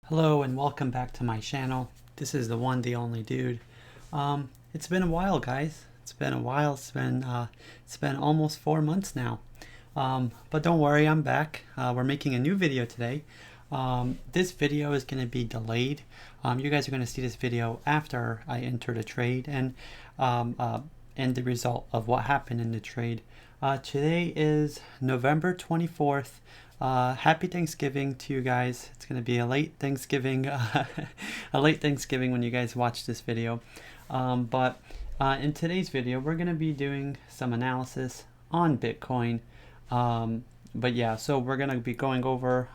Hello and welcome back to my channel. This is the one, the only dude. It's been a while, guys. It's been a while. It's been almost 4 months now. But don't worry, I'm back. We're making a new video today. This video is going to be delayed. You guys are going to see this video after I entered a trade and the result of what happened in the trade. Today is November 24th. Happy Thanksgiving to you guys. It's going to be a late Thanksgiving, when you guys watch this video. But in today's video, we're going to be doing some analysis on Bitcoin. But yeah, so we're going to be going over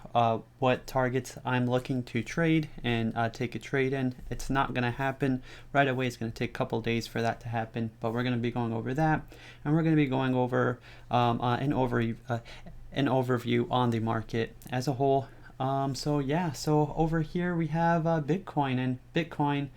what targets I'm looking to trade and take a trade in. It's not going to happen right away. It's going to take a couple days for that to happen, but we're going to be going over that, and we're going to be going over an overview on the market as a whole. So over here we have Bitcoin, and Bitcoin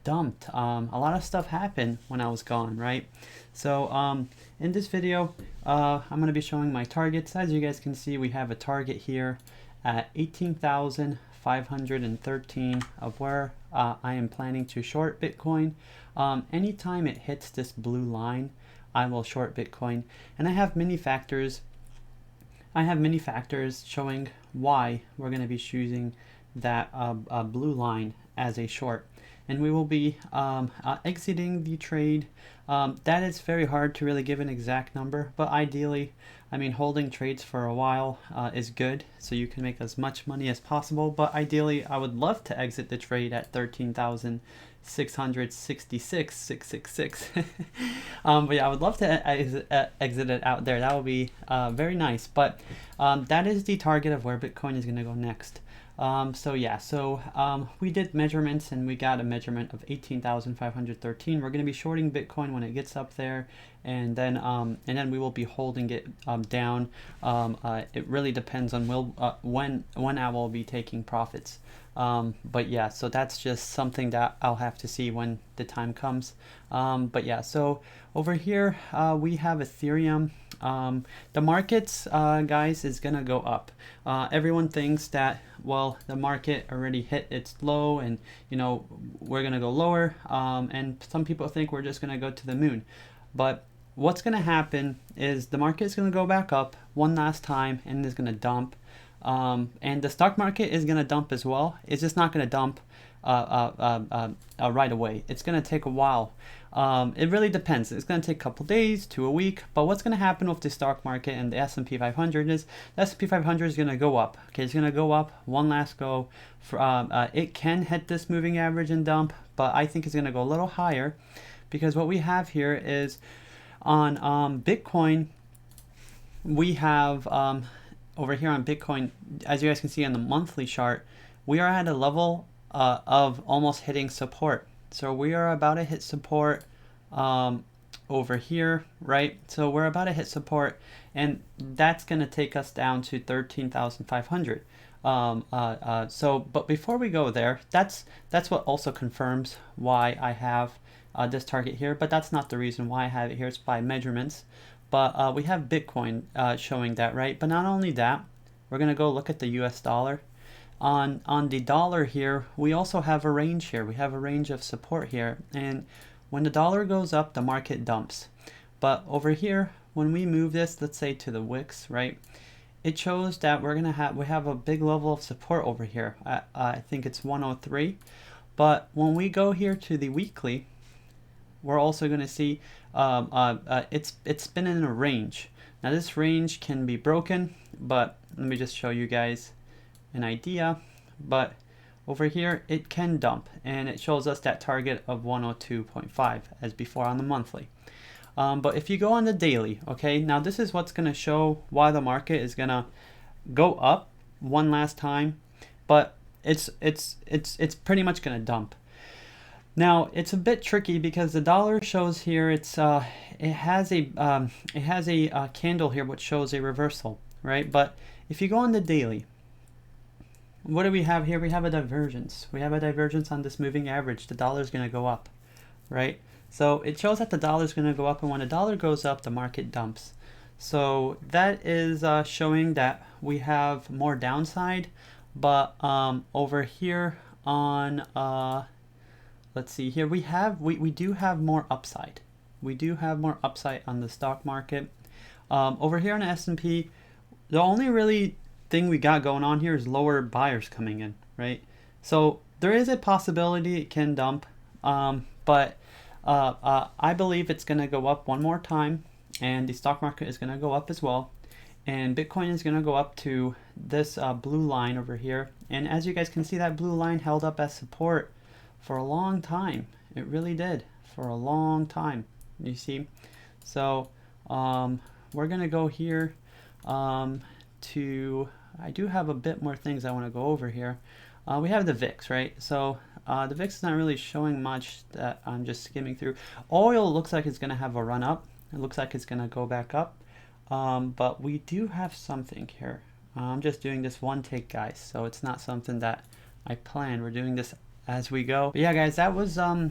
dumped. A lot of stuff happened when I was gone, right? So in this video, I'm going to be showing my targets. As you guys can see, we have a target here at 18,513 of where I am planning to short Bitcoin. Anytime it hits this blue line, I will short Bitcoin, and I have many factors showing why we're going to be choosing that blue line as a short, and we will be exiting the trade. That is very hard to really give an exact number, but ideally, I mean, holding trades for a while is good, so you can make as much money as possible. But ideally, I would love to exit the trade at 13,666. But yeah, I would love to exit it out there. That would be very nice. But that is the target of where Bitcoin is going to go next. We did measurements, and we got a measurement of 18,513. We're going to be shorting Bitcoin when it gets up there, and then we will be holding it down. It really depends on when I will be taking profits. But yeah, so that's just something that I'll have to see when the time comes. But yeah, so over here we have Ethereum. The markets, guys, is gonna go up. Everyone thinks that, well, the market already hit its low, and we're gonna go lower. And some people think we're just gonna go to the moon. But what's gonna happen is the market is gonna go back up one last time, and it's gonna dump. And the stock market is gonna dump as well. It's just not gonna dump right away. It's gonna take a while. It really depends. It's going to take a couple days to a week, but what's going to happen with the stock market and the S&P 500 is the S&P 500 is going to go up. Okay, it's going to go up one last go. It can hit this moving average and dump, but I think it's going to go a little higher, because what we have here is on Bitcoin, we have over here on Bitcoin, as you guys can see on the monthly chart, we are at a level of almost hitting support. So we are about to hit support over here, right? So we're about to hit support, and that's going to take us down to 13,500. But before we go there, that's what also confirms why I have this target here, but that's not the reason why I have it here. It's by measurements. But we have Bitcoin showing that, right? But not only that, we're going to go look at the US dollar. On the dollar here, we also have a range here. We have a range of support here, and when the dollar goes up, the market dumps. But over here, when we move this, let's say to the wicks, right, it shows that we have a big level of support over here. I think it's 103. But when we go here to the weekly, we're also going to see it's been in a range. Now this range can be broken, but let me just show you guys an idea. But over here it can dump, and it shows us that target of 102.5 as before on the monthly. But if you go on the daily, okay, now this is what's going to show why the market is going to go up one last time, but it's pretty much going to dump. Now it's a bit tricky because the dollar shows here it has a candle here which shows a reversal, right? But if you go on the daily, what do we have here? We have a divergence. We have a divergence on this moving average. The dollar is going to go up, right? So it shows that the dollar is going to go up, and when the dollar goes up, the market dumps. So that is showing that we have more downside But over here on let's see here, we do have more upside. We do have more upside on the stock market. Over here on the S&P, the only really thing we got going on here is lower buyers coming in, right? So there is a possibility it can dump, but I believe it's going to go up one more time, and the stock market is going to go up as well. And Bitcoin is going to go up to this blue line over here. And as you guys can see, that blue line held up as support for a long time. It really did, for a long time. You see? So we're going to go here to, I do have a bit more things I want to go over here. We have the VIX, right? So the VIX is not really showing much, that I'm just skimming through. Oil looks like it's going to have a run up. It looks like it's going to go back up. But we do have something here. I'm just doing this one take, guys, so it's not something that I planned. We're doing this as we go. But yeah, guys, that was I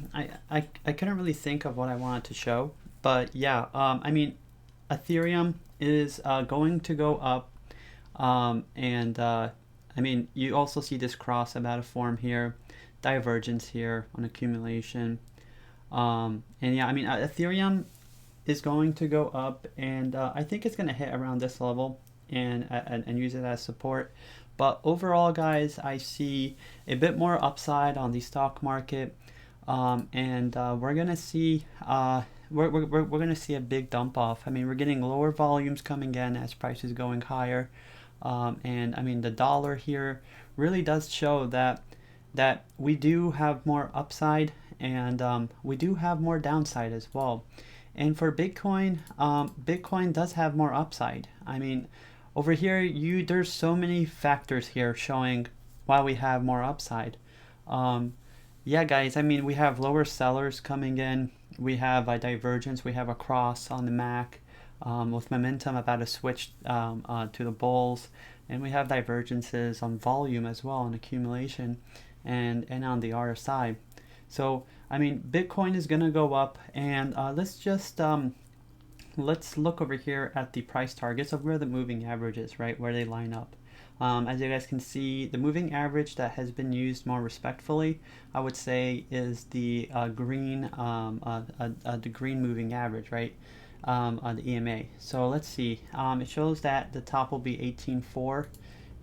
couldn't really think of what I wanted to show, but yeah, I mean, Ethereum is going to go up, and I mean, you also see this cross about to form here, divergence here on accumulation, and yeah, I mean, Ethereum is going to go up, and I think it's going to hit around this level and use it as support. But overall, guys, I see a bit more upside on the stock market, and we're going to see we're going to see a big dump off. I mean, we're getting lower volumes coming in as prices going higher, and I mean, the dollar here really does show that we do have more upside, and we do have more downside as well. And for Bitcoin, Bitcoin does have more upside. I mean, over here, there's so many factors here showing why we have more upside. Yeah, guys, I mean, we have lower sellers coming in. We have a divergence. We have a cross on the MAC with momentum about to switch to the bulls. And we have divergences on volume as well, on accumulation, and on the RSI. So, I mean, Bitcoin is going to go up, and let's just let's look over here at the price targets of where the moving average is, right, where they line up. As you guys can see, the moving average that has been used more respectfully, I would say, is the green moving average, right, the EMA. So let's see. It shows that the top will be 18.4,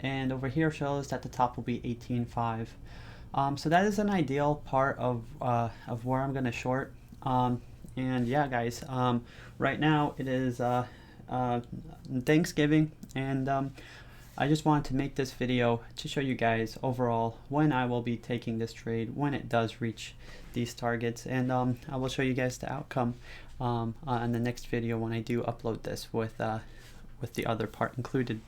and over here shows that the top will be 18.5. So that is an ideal part of where I'm going to short. And yeah, guys, right now it is Thanksgiving, and I just wanted to make this video to show you guys overall when I will be taking this trade, when it does reach these targets, and I will show you guys the outcome on the next video when I do upload this with the other part included.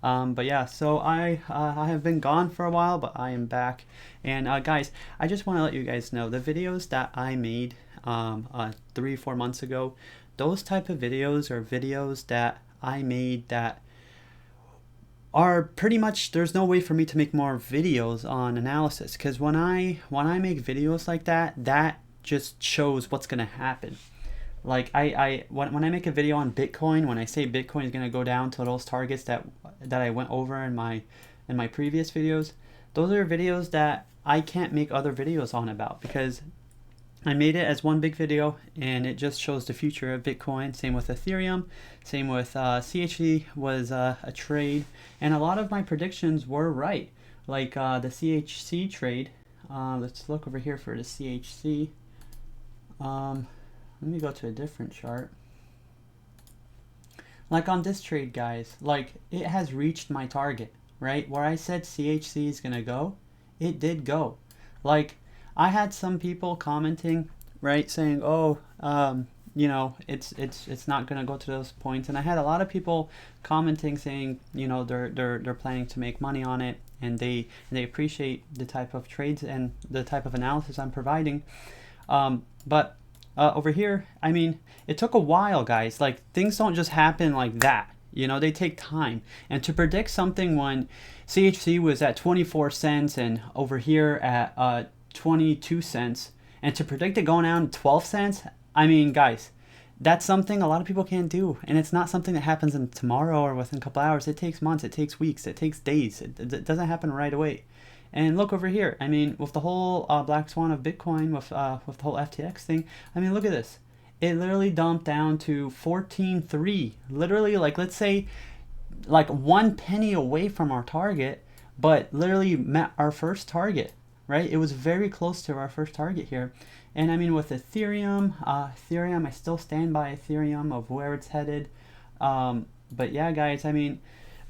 But yeah, so I have been gone for a while, but I am back. And guys, I just want to let you guys know the videos that I made 3-4 months ago, those type of videos are videos that I made that are pretty much, there's no way for me to make more videos on analysis, because when I make videos like that, that just shows what's gonna happen. Like when I make a video on Bitcoin, when I say Bitcoin is gonna go down to those targets that I went over in my previous videos, those are videos that I can't make other videos on about, because I made it as one big video and it just shows the future of Bitcoin. Same with Ethereum, same with CHC was a trade, and a lot of my predictions were right. Like the CHC trade, let's look over here for the CHC. Let me go to a different chart. Like on this trade, guys, like it has reached my target, right? Where I said CHC is gonna go, it did go. Like I had some people commenting, right, saying, oh, you know, it's not gonna go to those points, and I had a lot of people commenting saying, you know, they're planning to make money on it, and they appreciate the type of trades and the type of analysis I'm providing, but over here, I mean, it took a while, guys. Like things don't just happen like that. You know, they take time. And to predict something when CHC was at 24 cents and over here at 22 cents, and to predict it going down to 12 cents, I mean, guys, that's something a lot of people can't do, and it's not something that happens in tomorrow or within a couple hours. It takes months, it takes weeks, it takes days. It doesn't happen right away. And look over here. I mean, with the whole black swan of Bitcoin, with the whole FTX thing. I mean, look at this. It literally dumped down to 14.3. Literally, like, let's say, like 1 penny away from our target, but literally met our first target. Right? It was very close to our first target here. And I mean, with Ethereum, I still stand by Ethereum of where it's headed. But yeah, guys, I mean,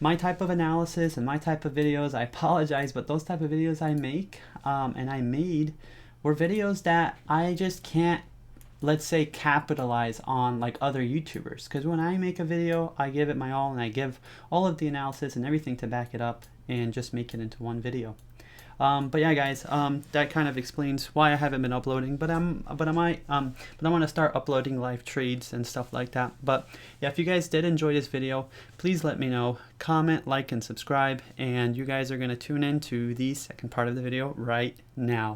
my type of analysis and my type of videos, I apologize, but those type of videos I make and I made were videos that I just can't, let's say, capitalize on like other YouTubers. Because when I make a video, I give it my all, and I give all of the analysis and everything to back it up and just make it into one video. But yeah, guys, that kind of explains why I haven't been uploading. But I want to start uploading live trades and stuff like that. But yeah, if you guys did enjoy this video, please let me know. Comment, like, and subscribe. And you guys are gonna tune in to the second part of the video right now.